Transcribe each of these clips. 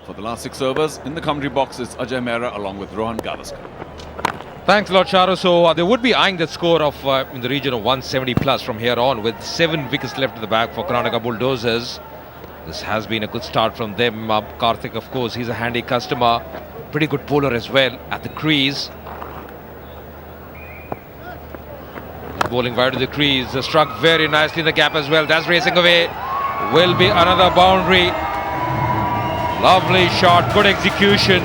For the last 6 overs, in the commentary box is Ajay Mehra along with Rohan Gavaskar. Thanks a lot, Charu. So they would be eyeing that score of in the region of 170 plus from here on, with 7 wickets left in the bag for Karnataka Bulldozers. This has been a good start from them. Karthik, of course, he's a handy customer. Pretty good bowler as well at the crease. Bowling wide to the crease, struck very nicely in the gap as well. That's racing away. Will be another boundary. Lovely shot, good execution.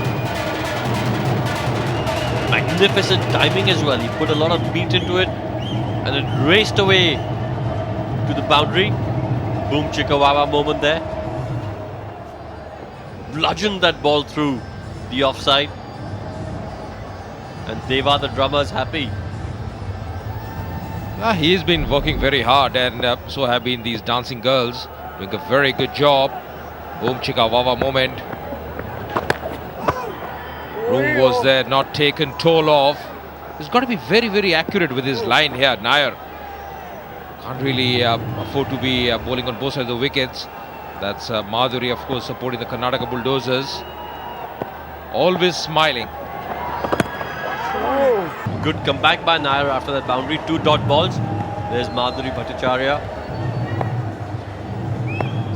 Magnificent timing as well. He put a lot of beat into it and it raced away to the boundary. Boom chicka wawa moment there. Bludgeoned that ball through the offside. And Deva the drummer is happy. He's been working very hard, and so have been these dancing girls, doing a very good job. Boom chicka wawa moment. Room was there, not taken toll of. He's got to be very, very accurate with his line here. Nair can't really afford to be bowling on both sides of the wickets. That's Madhuri, of course, supporting the Karnataka Bulldozers. Always smiling. Good comeback by Nair after that boundary. 2 dot balls. There's Madhuri Bhattacharya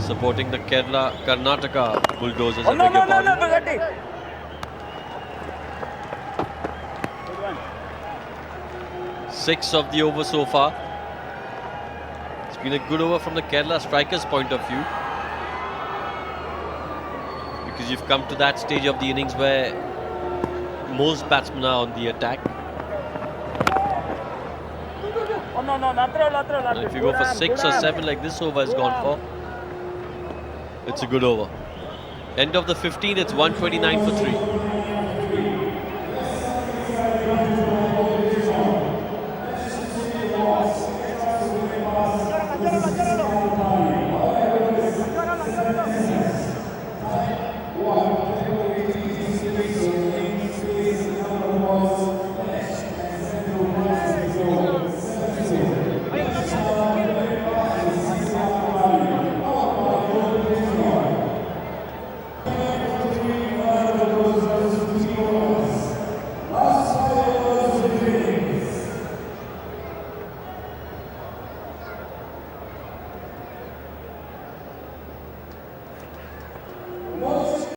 supporting the Karnataka Bulldozers. Six of the over so far. It's been a good over from the Kerala strikers' point of view, because you've come to that stage of the innings where most batsmen are on the attack. And if you go for 6 or 7 like this over has gone for, it's a good over. End of the 15, it's 129 for 3.